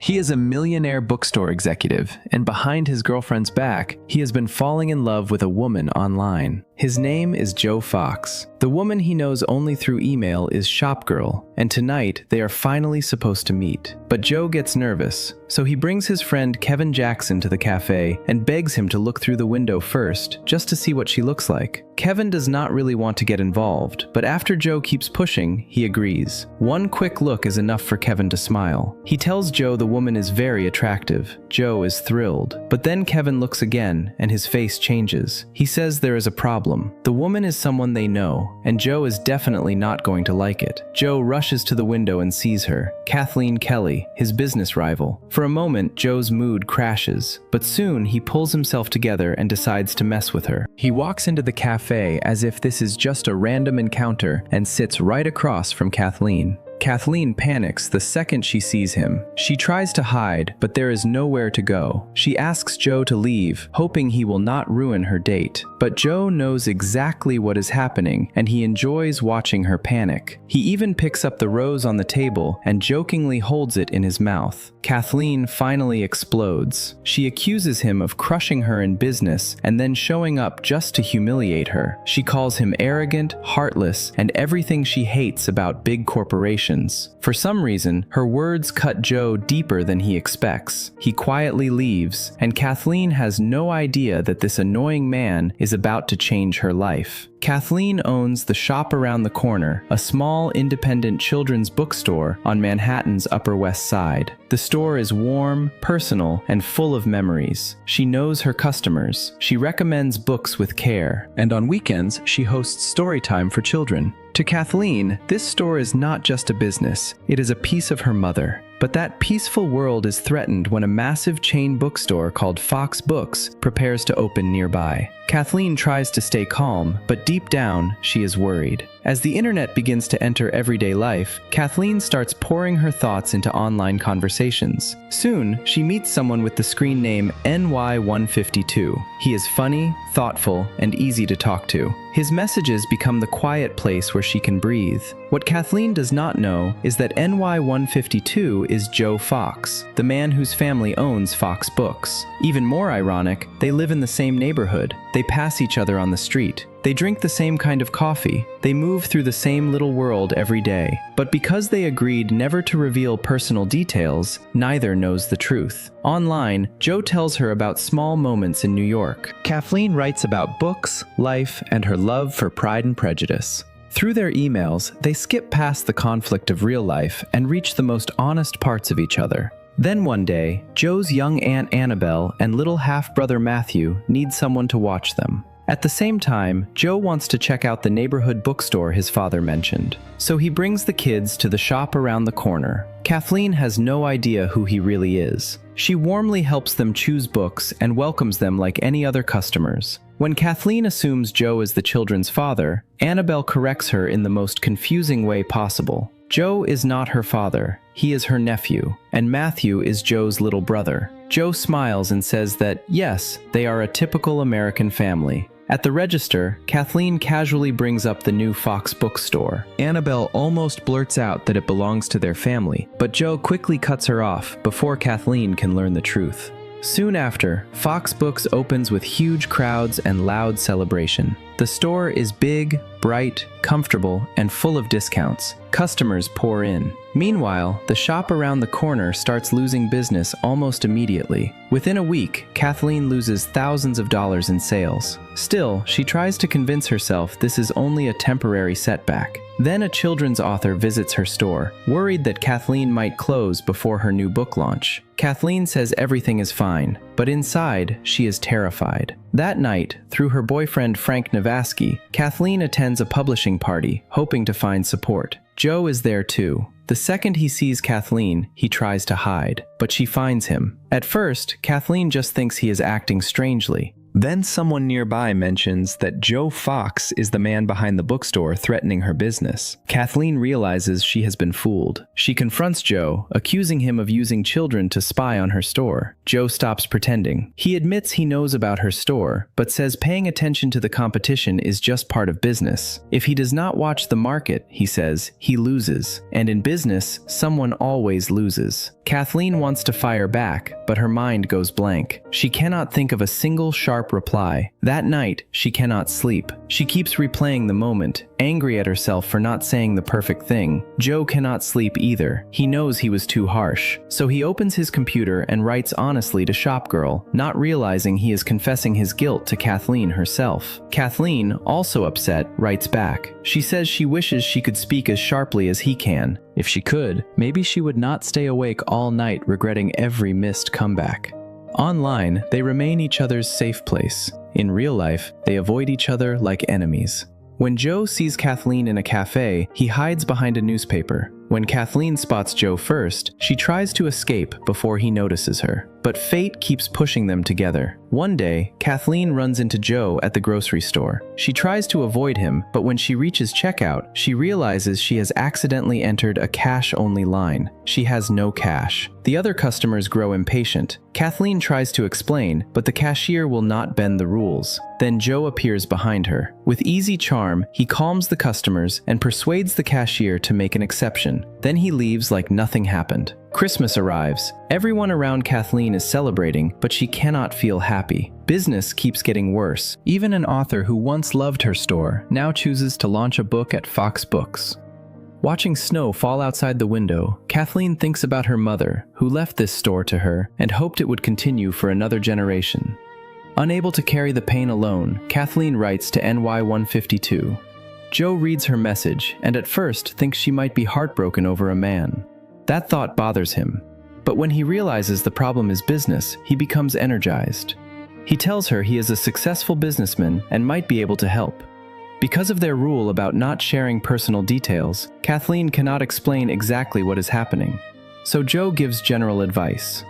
He is a millionaire bookstore executive, and behind his girlfriend's back, he has been falling in love with a woman online. His name is Joe Fox. The woman he knows only through email is Shopgirl, and tonight they are finally supposed to meet. But Joe gets nervous, so he brings his friend Kevin Jackson to the cafe and begs him to look through the window first, just to see what she looks like. Kevin does not really want to get involved, but after Joe keeps pushing, he agrees. One quick look is enough for Kevin to smile. He tells Joe the woman is very attractive. Joe is thrilled. But then Kevin looks again, and his face changes. He says there is a problem. The woman is someone they know, and Joe is definitely not going to like it. Joe rushes to the window and sees her, Kathleen Kelly, his business rival. For a moment, Joe's mood crashes, but soon he pulls himself together and decides to mess with her. He walks into the cafe as if this is just a random encounter and sits right across from Kathleen. Kathleen panics the second she sees him. She tries to hide, but there is nowhere to go. She asks Joe to leave, hoping he will not ruin her date. But Joe knows exactly what is happening, and he enjoys watching her panic. He even picks up the rose on the table and jokingly holds it in his mouth. Kathleen finally explodes. She accuses him of crushing her in business and then showing up just to humiliate her. She calls him arrogant, heartless, and everything she hates about big corporations. For some reason, her words cut Joe deeper than he expects. He quietly leaves, and Kathleen has no idea that this annoying man is about to change her life. Kathleen owns the Shop Around the Corner, a small independent children's bookstore on Manhattan's Upper West Side. The store is warm, personal, and full of memories. She knows her customers. She recommends books with care, and on weekends, she hosts story time for children. To Kathleen, this store is not just a business, it is a piece of her mother. But that peaceful world is threatened when a massive chain bookstore called Fox Books prepares to open nearby. Kathleen tries to stay calm, but deep down, she is worried. As the internet begins to enter everyday life, Kathleen starts pouring her thoughts into online conversations. Soon, she meets someone with the screen name NY152. He is funny, thoughtful, and easy to talk to. His messages become the quiet place where she can breathe. What Kathleen does not know is that NY152 is Joe Fox, the man whose family owns Fox Books. Even more ironic, they live in the same neighborhood. They pass each other on the street. They drink the same kind of coffee. They move through the same little world every day. But because they agreed never to reveal personal details, neither knows the truth. Online, Joe tells her about small moments in New York. Kathleen writes about books, life, and her love for Pride and Prejudice. Through their emails, they skip past the conflict of real life and reach the most honest parts of each other. Then one day, Joe's young aunt Annabelle and little half-brother Matthew need someone to watch them. At the same time, Joe wants to check out the neighborhood bookstore his father mentioned. So he brings the kids to the Shop Around the Corner. Kathleen has no idea who he really is. She warmly helps them choose books and welcomes them like any other customers. When Kathleen assumes Joe is the children's father, Annabelle corrects her in the most confusing way possible. Joe is not her father. He is her nephew, and Matthew is Joe's little brother. Joe smiles and says that, yes, they are a typical American family. At the register, Kathleen casually brings up the new Fox bookstore. Annabelle almost blurts out that it belongs to their family, but Joe quickly cuts her off before Kathleen can learn the truth. Soon after, Fox Books opens with huge crowds and loud celebration. The store is big, bright, comfortable, and full of discounts. Customers pour in. Meanwhile, the Shop Around the Corner starts losing business almost immediately. Within a week, Kathleen loses thousands of dollars in sales. Still, she tries to convince herself this is only a temporary setback. Then a children's author visits her store, worried that Kathleen might close before her new book launch. Kathleen says everything is fine, but inside, she is terrified. That night, through her boyfriend Frank Navasky, Kathleen attends a publishing party, hoping to find support. Joe is there too. The second he sees Kathleen, he tries to hide, but she finds him. At first, Kathleen just thinks he is acting strangely. Then someone nearby mentions that Joe Fox is the man behind the bookstore threatening her business. Kathleen realizes she has been fooled. She confronts Joe, accusing him of using children to spy on her store. Joe stops pretending. He admits he knows about her store, but says paying attention to the competition is just part of business. If he does not watch the market, he says, he loses. And in business, someone always loses. Kathleen wants to fire back, but her mind goes blank. She cannot think of a single sharp reply. That night, she cannot sleep. She keeps replaying the moment, angry at herself for not saying the perfect thing. Joe cannot sleep either. He knows he was too harsh. So he opens his computer and writes honestly to Shopgirl, not realizing he is confessing his guilt to Kathleen herself. Kathleen, also upset, writes back. She says she wishes she could speak as sharply as he can. If she could, maybe she would not stay awake all night regretting every missed comeback. Online, they remain each other's safe place. In real life, they avoid each other like enemies. When Joe sees Kathleen in a cafe, he hides behind a newspaper. When Kathleen spots Joe first, she tries to escape before he notices her. But fate keeps pushing them together. One day, Kathleen runs into Joe at the grocery store. She tries to avoid him, but when she reaches checkout, she realizes she has accidentally entered a cash-only line. She has no cash. The other customers grow impatient. Kathleen tries to explain, but the cashier will not bend the rules. Then Joe appears behind her. With easy charm, he calms the customers and persuades the cashier to make an exception. Then he leaves like nothing happened. Christmas arrives. Everyone around Kathleen is celebrating, but she cannot feel happy. Business keeps getting worse. Even an author who once loved her store now chooses to launch a book at Fox Books. Watching snow fall outside the window, Kathleen thinks about her mother, who left this store to her and hoped it would continue for another generation. Unable to carry the pain alone, Kathleen writes to NY152. Joe reads her message and at first thinks she might be heartbroken over a man. That thought bothers him. But when he realizes the problem is business, he becomes energized. He tells her he is a successful businessman and might be able to help. Because of their rule about not sharing personal details, Kathleen cannot explain exactly what is happening. So Joe gives general advice.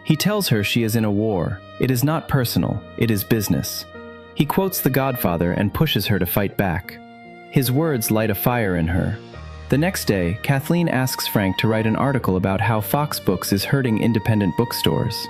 He tells her she is in a war. It is not personal, it is business. He quotes The Godfather and pushes her to fight back. His words light a fire in her. The next day, Kathleen asks Frank to write an article about how Fox Books is hurting independent bookstores.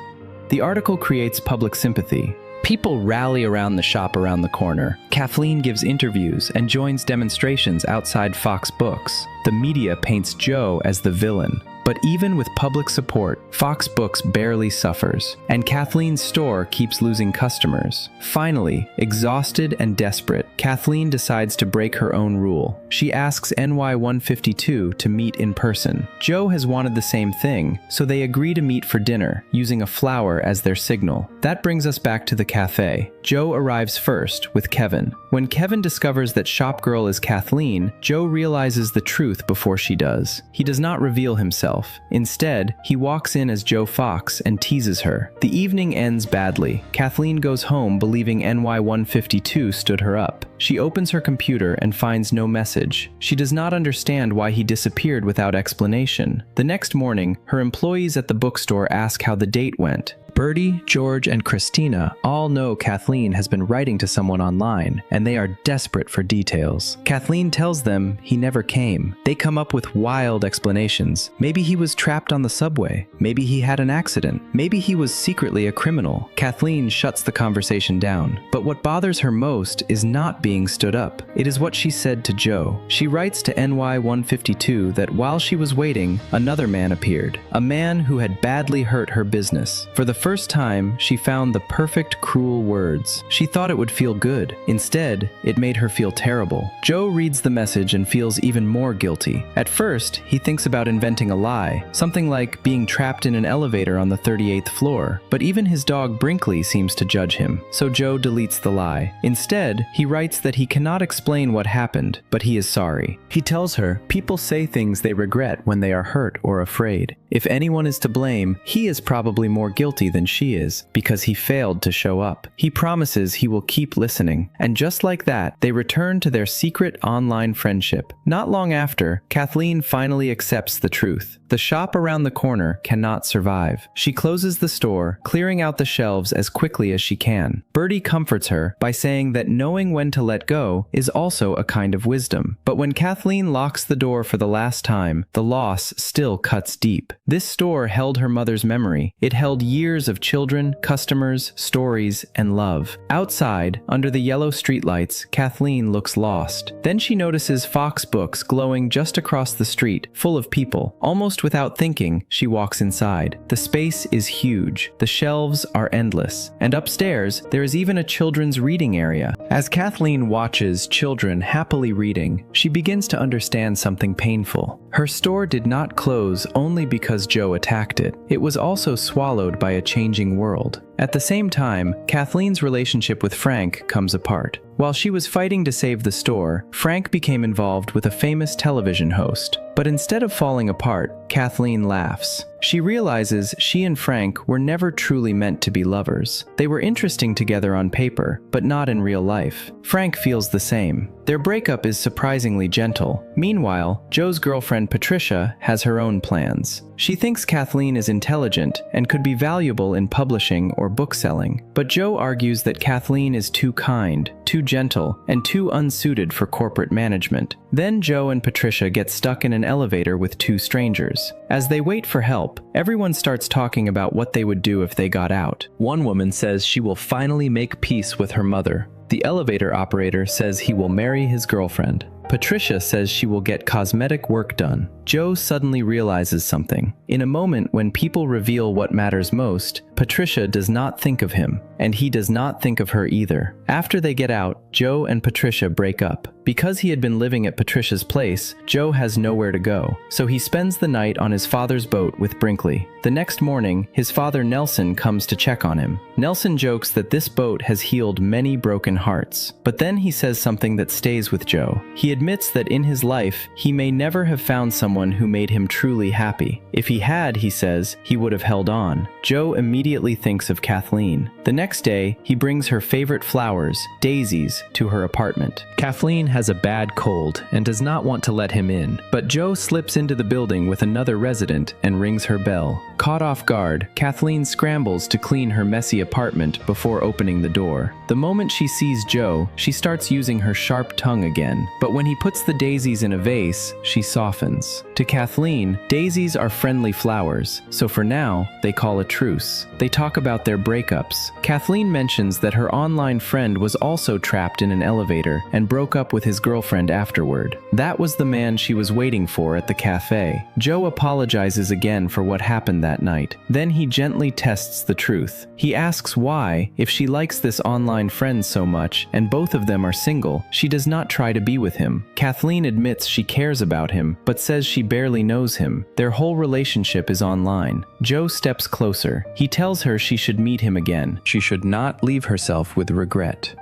The article creates public sympathy. People rally around the shop around the corner. Kathleen gives interviews and joins demonstrations outside Fox Books. The media paints Joe as the villain. But even with public support, Fox Books barely suffers, and Kathleen's store keeps losing customers. Finally, exhausted and desperate, Kathleen decides to break her own rule. She asks NY152 to meet in person. Joe has wanted the same thing, so they agree to meet for dinner, using a flower as their signal. That brings us back to the cafe. Joe arrives first, with Kevin. When Kevin discovers that Shopgirl is Kathleen, Joe realizes the truth before she does. He does not reveal himself. Instead, he walks in as Joe Fox and teases her. The evening ends badly. Kathleen goes home believing NY152 stood her up. She opens her computer and finds no message. She does not understand why he disappeared without explanation. The next morning, her employees at the bookstore ask how the date went. Bertie, George, and Christina all know Kathleen has been writing to someone online, and they are desperate for details. Kathleen tells them he never came. They come up with wild explanations. Maybe he was trapped on the subway. Maybe he had an accident. Maybe he was secretly a criminal. Kathleen shuts the conversation down. But what bothers her most is not being stood up. It is what she said to Joe. She writes to NY152 that while she was waiting, another man appeared. A man who had badly hurt her business. For the first time, she found the perfect cruel words. She thought it would feel good. Instead, it made her feel terrible. Joe reads the message and feels even more guilty. At first, he thinks about inventing a lie, something like being trapped in an elevator on the 38th floor. But even his dog Brinkley seems to judge him, so Joe deletes the lie. Instead, he writes that he cannot explain what happened, but he is sorry. He tells her, people say things they regret when they are hurt or afraid. If anyone is to blame, he is probably more guilty than she is because he failed to show up. He promises he will keep listening, and just like that, they return to their secret online friendship. Not long after, Kathleen finally accepts the truth. The shop around the corner cannot survive. She closes the store, clearing out the shelves as quickly as she can. Bertie comforts her by saying that knowing when to let go is also a kind of wisdom. But when Kathleen locks the door for the last time, the loss still cuts deep. This store held her mother's memory. It held years of children, customers, stories, and love. Outside, under the yellow streetlights, Kathleen looks lost. Then she notices Fox Books glowing just across the street, full of people. Almost without thinking, she walks inside. The space is huge. The shelves are endless. And upstairs, there is even a children's reading area. As Kathleen watches children happily reading, she begins to understand something painful. Her store did not close only because Joe attacked it. It was also swallowed by a changing world. At the same time, Kathleen's relationship with Frank comes apart. While she was fighting to save the store, Frank became involved with a famous television host. But instead of falling apart, Kathleen laughs. She realizes she and Frank were never truly meant to be lovers. They were interesting together on paper, but not in real life. Frank feels the same. Their breakup is surprisingly gentle. Meanwhile, Joe's girlfriend Patricia has her own plans. She thinks Kathleen is intelligent and could be valuable in publishing or book selling. But Joe argues that Kathleen is too kind, too gentle, and too unsuited for corporate management. Then Joe and Patricia get stuck in an elevator with two strangers. As they wait for help, everyone starts talking about what they would do if they got out. One woman says she will finally make peace with her mother. The elevator operator says he will marry his girlfriend. Patricia says she will get cosmetic work done. Joe suddenly realizes something. In a moment when people reveal what matters most, Patricia does not think of him, and he does not think of her either. After they get out, Joe and Patricia break up. Because he had been living at Patricia's place, Joe has nowhere to go, so he spends the night on his father's boat with Brinkley. The next morning, his father Nelson comes to check on him. Nelson jokes that this boat has healed many broken hearts. But then he says something that stays with Joe. He admits that in his life, he may never have found someone who made him truly happy. If he had, he says, he would have held on. Joe immediately thinks of Kathleen. The next day, he brings her favorite flowers, daisies, to her apartment. Kathleen has a bad cold and does not want to let him in, but Joe slips into the building with another resident and rings her bell. Caught off guard, Kathleen scrambles to clean her messy apartment before opening the door. The moment she sees Joe, she starts using her sharp tongue again, but when he puts the daisies in a vase, she softens. To Kathleen, daisies are friendly flowers, so for now, they call a truce. They talk about their breakups. Kathleen mentions that her online friend was also trapped in an elevator and broke up with his girlfriend afterward. That was the man she was waiting for at the cafe. Joe apologizes again for what happened that night. Then he gently tests the truth. He asks why, if she likes this online friend so much and both of them are single, she does not try to be with him. Kathleen admits she cares about him, but says she barely knows him. Their whole relationship is online. Joe steps closer. He tells her she should meet him again. She should not leave herself with regret.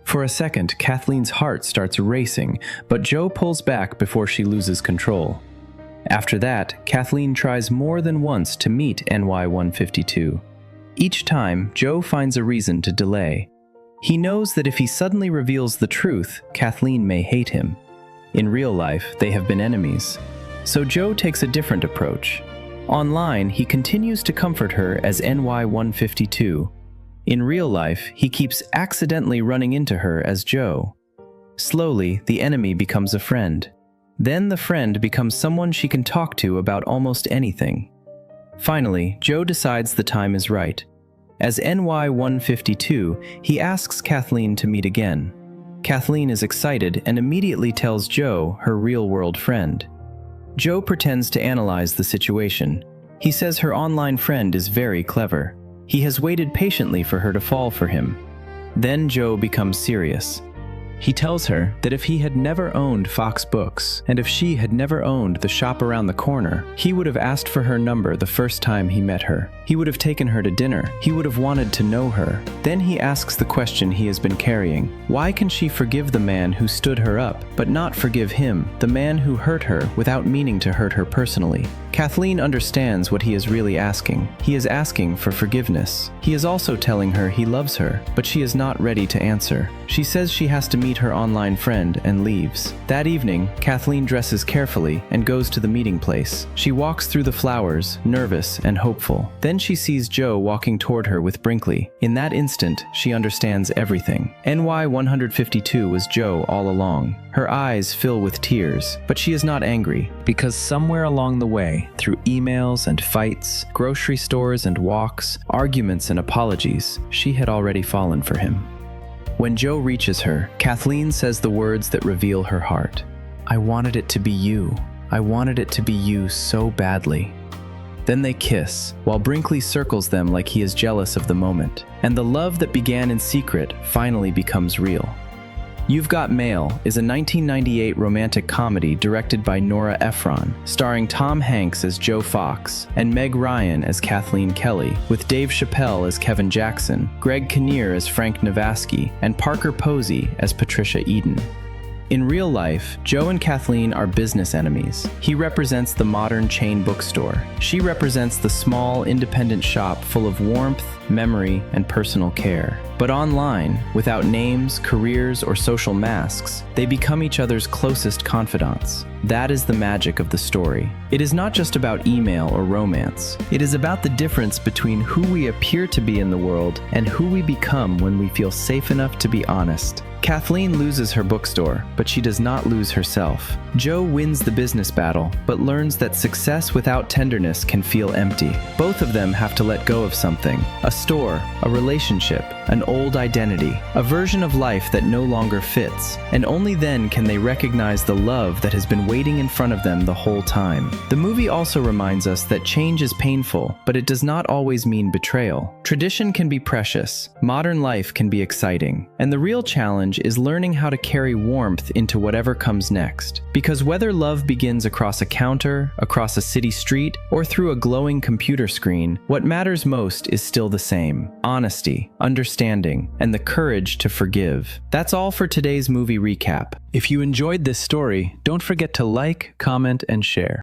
For a second, Kathleen's heart starts racing, but Joe pulls back before she loses control. After that, Kathleen tries more than once to meet NY-152. Each time, Joe finds a reason to delay. He knows that if he suddenly reveals the truth, Kathleen may hate him. In real life, they have been enemies. So Joe takes a different approach. Online, he continues to comfort her as NY-152. In real life, he keeps accidentally running into her as Joe. Slowly, the enemy becomes a friend. Then the friend becomes someone she can talk to about almost anything. Finally, Joe decides the time is right. As NY-152, he asks Kathleen to meet again. Kathleen is excited and immediately tells Joe, her real-world friend. Joe pretends to analyze the situation. He says her online friend is very clever. He has waited patiently for her to fall for him. Then Joe becomes serious. He tells her that if he had never owned Fox Books, and if she had never owned the shop around the corner, he would have asked for her number the first time he met her. He would have taken her to dinner. He would have wanted to know her. Then he asks the question he has been carrying. Why can she forgive the man who stood her up, but not forgive him, the man who hurt her without meaning to hurt her personally? Kathleen understands what he is really asking. He is asking for forgiveness. He is also telling her he loves her, but she is not ready to answer. She says she has to meet her online friend and leaves. That evening, Kathleen dresses carefully and goes to the meeting place. She walks through the flowers, nervous and hopeful. Then she sees Joe walking toward her with Brinkley. In that instant, she understands everything. NY 152 was Joe all along. Her eyes fill with tears, but she is not angry, because somewhere along the way, through emails and fights, grocery stores and walks, arguments and apologies, she had already fallen for him. When Joe reaches her, Kathleen says the words that reveal her heart. "I wanted it to be you. I wanted it to be you so badly." Then they kiss, while Brinkley circles them like he is jealous of the moment. And the love that began in secret finally becomes real. You've Got Mail is a 1998 romantic comedy directed by Nora Ephron, starring Tom Hanks as Joe Fox and Meg Ryan as Kathleen Kelly, with Dave Chappelle as Kevin Jackson, Greg Kinnear as Frank Navasky, and Parker Posey as Patricia Eden. In real life, Joe and Kathleen are business enemies. He represents the modern chain bookstore. She represents the small, independent shop full of warmth, memory, and personal care. But online, without names, careers, or social masks, they become each other's closest confidants. That is the magic of the story. It is not just about email or romance. It is about the difference between who we appear to be in the world and who we become when we feel safe enough to be honest. Kathleen loses her bookstore, but she does not lose herself. Joe wins the business battle, but learns that success without tenderness can feel empty. Both of them have to let go of something: a store, a relationship, an old identity, a version of life that no longer fits. And only then can they recognize the love that has been waiting in front of them the whole time. The movie also reminds us that change is painful, but it does not always mean betrayal. Tradition can be precious, modern life can be exciting, and the real challenge is learning how to carry warmth into whatever comes next. Because whether love begins across a counter, across a city street, or through a glowing computer screen, what matters most is still the same: honesty, understanding, and the courage to forgive. That's all for today's movie recap. If you enjoyed this story, don't forget to like, comment, and share.